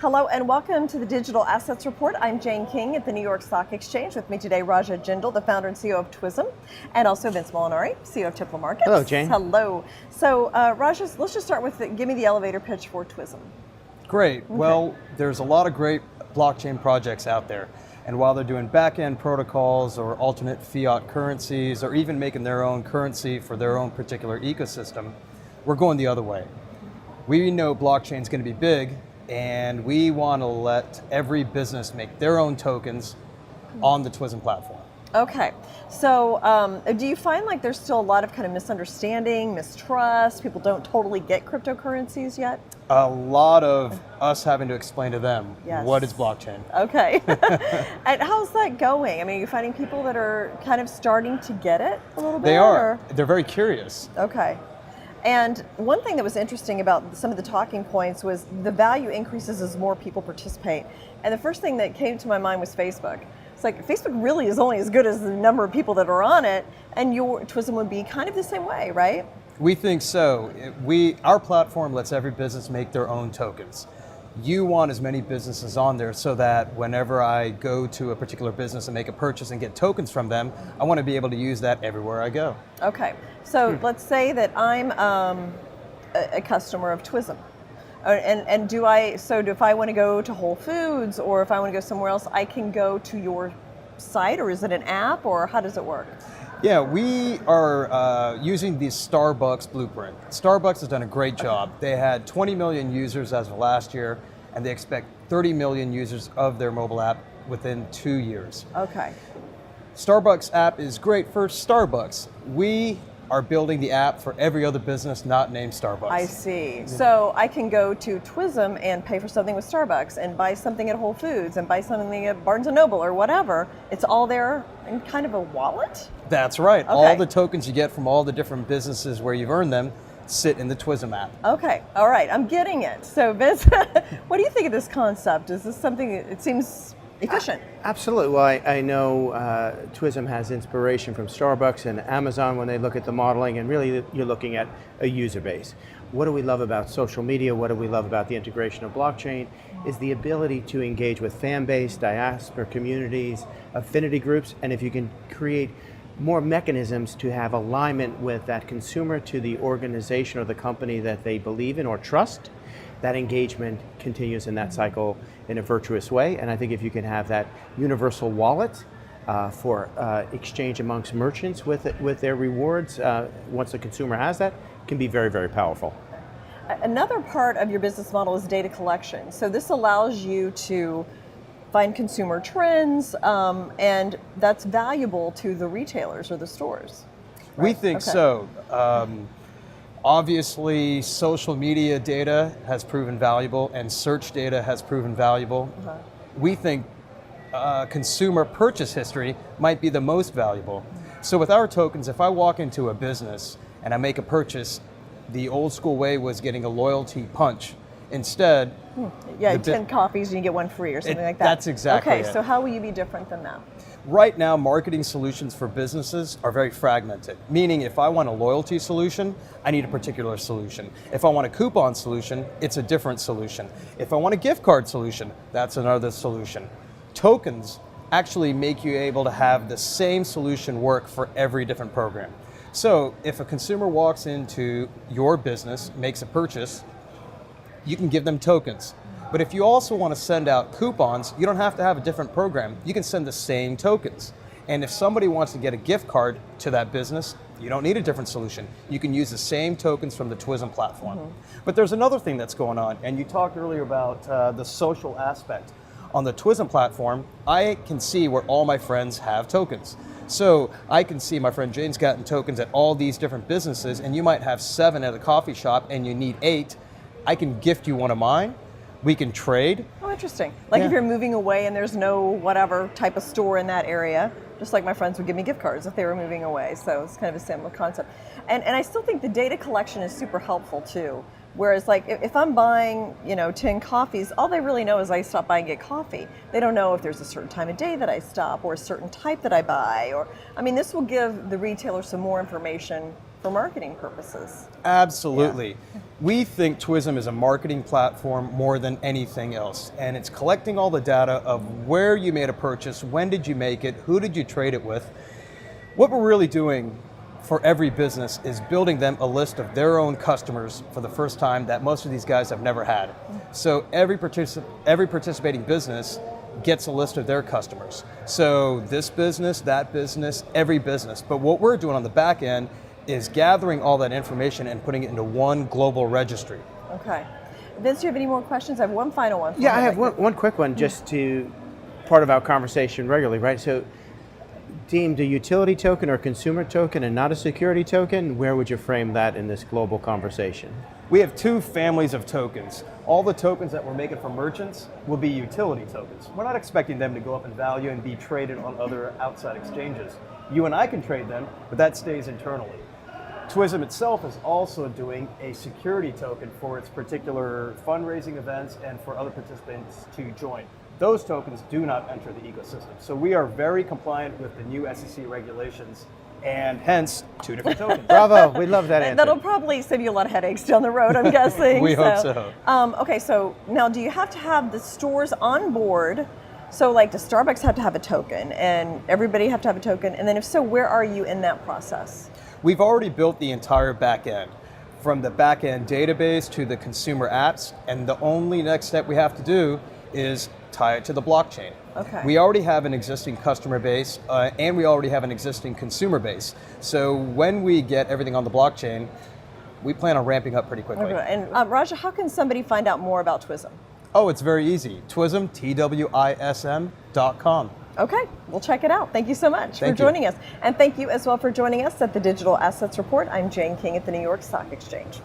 Hello and welcome to the Digital Assets Report. I'm Jane King at the New York Stock Exchange. With me today, Raja Jindal, the founder and CEO of TWiSM, and also Vince Molinari, CEO of Tipler Markets. Hello, Jane. Hello. So, Raja, let's just start with give me the elevator pitch for TWiSM. Great. Okay. Well, there's a lot of great blockchain projects out there. And while they're doing back-end protocols or alternate fiat currencies or even making their own currency for their own particular ecosystem, we're going the other way. We know blockchain's going to be big, and we want to let every business make their own tokens on the TWiSM platform. Okay, so do you find like there's still a lot of kind of misunderstanding, mistrust, people don't totally get cryptocurrencies yet? A lot of us having to explain to them, yes. What is blockchain? Okay, and how's that going? I mean, are you finding people that are kind of starting to get it a little bit? They are, they're very curious. Okay. And one thing that was interesting about some of the talking points was the value increases as more people participate. And the first thing that came to my mind was Facebook. It's like Facebook really is only as good as the number of people that are on it, and your TWiSM would be kind of the same way, right? We think so. Our platform lets every business make their own tokens. You want as many businesses on there so that whenever I go to a particular business and make a purchase and get tokens from them, I want to be able to use that everywhere I go. Okay, so let's say that I'm a customer of TWiSM. And if I want to go to Whole Foods or if I want to go somewhere else, I can go to your site, or is it an app, or how does it work? Yeah, we are using the Starbucks blueprint. Starbucks has done a great job. They had 20 million users as of last year, and they expect 30 million users of their mobile app within 2 years. Okay. Starbucks app is great for Starbucks. We are building the app for every other business not named Starbucks. I see. So I can go to TWiSM and pay for something with Starbucks and buy something at Whole Foods and buy something at Barnes & Noble or whatever. It's all there in kind of a wallet? That's right. Okay. All the tokens you get from all the different businesses where you've earned them sit in the TWiSM app. Okay, all right, I'm getting it. So Vince, what do you think of this concept? Is this something, it seems efficient? Absolutely. Well, I know TWiSM has inspiration from Starbucks and Amazon when they look at the modeling, and really you're looking at a user base. What do we love about social media? What do we love about the integration of blockchain? Is the ability to engage with fan base, diaspora communities, affinity groups, and if you can create more mechanisms to have alignment with that consumer to the organization or the company that they believe in or trust, that engagement continues in that cycle in a virtuous way. And I think if you can have that universal wallet for exchange amongst merchants with their rewards, once the consumer has that, can be very, very powerful. Another part of your business model is data collection. So this allows you to find consumer trends, and that's valuable to the retailers or the stores. Right? We think so. Obviously, social media data has proven valuable and search data has proven valuable. We think consumer purchase history might be the most valuable. So with our tokens, if I walk into a business and I make a purchase, the old school way was getting a loyalty punch. Instead, 10 coffees and you get one free or something like that. That's exactly it. Okay, so how will you be different than that? Right now, marketing solutions for businesses are very fragmented, meaning if I want a loyalty solution, I need a particular solution. If I want a coupon solution, it's a different solution. If I want a gift card solution, that's another solution. Tokens actually make you able to have the same solution work for every different program. So if a consumer walks into your business, makes a purchase, you can give them tokens. But if you also want to send out coupons, you don't have to have a different program. You can send the same tokens. And if somebody wants to get a gift card to that business, you don't need a different solution. You can use the same tokens from the TWiSM platform. But there's another thing that's going on, and you talked earlier about the social aspect. On the TWiSM platform, I can see where all my friends have tokens. So I can see my friend Jane's gotten tokens at all these different businesses, and you might have 7 at a coffee shop and you need 8. I can gift you one of mine. We can trade. Oh, interesting. Like if you're moving away and there's no whatever type of store in that area, just like my friends would give me gift cards if they were moving away. So it's kind of a similar concept. And I still think the data collection is super helpful too. Whereas like if I'm buying, 10 coffees, all they really know is I stop by and get coffee. They don't know if there's a certain time of day that I stop or a certain type that I buy. Or, I mean, this will give the retailer some more information for marketing purposes. Absolutely. Yeah. We think TWiSM is a marketing platform more than anything else, and it's collecting all the data of where you made a purchase, when did you make it, who did you trade it with. What we're really doing for every business is building them a list of their own customers for the first time that most of these guys have never had. So every participating business gets a list of their customers. So this business, that business, every business. But what we're doing on the back end is gathering all that information and putting it into one global registry. Okay. Vince, do you have any more questions? I have one final one. Yeah, I have one quick one just to part of our conversation regularly, right? So deemed a utility token or consumer token and not a security token, where would you frame that in this global conversation? We have two families of tokens. All the tokens that we're making for merchants will be utility tokens. We're not expecting them to go up in value and be traded on other outside exchanges. You and I can trade them, but that stays internally. TWiSM itself is also doing a security token for its particular fundraising events and for other participants to join. Those tokens do not enter the ecosystem. So we are very compliant with the new SEC regulations, and hence two different tokens. Bravo, we love that answer. That'll probably save you a lot of headaches down the road, I'm guessing. We hope so. Okay, so now do you have to have the stores on board? So like, does Starbucks have to have a token and everybody have to have a token? And then if so, where are you in that process? We've already built the entire back end, from the back end database to the consumer apps, and the only next step we have to do is tie it to the blockchain. Okay. We already have an existing customer base and we already have an existing consumer base. So when we get everything on the blockchain, we plan on ramping up pretty quickly. Okay. And Raja, how can somebody find out more about TWiSM? Oh, it's very easy. TWiSM, TWiSM.com. Okay, we'll check it out. Thank you so much for joining us. And thank you as well for joining us at the Digital Assets Report. I'm Jane King at the New York Stock Exchange.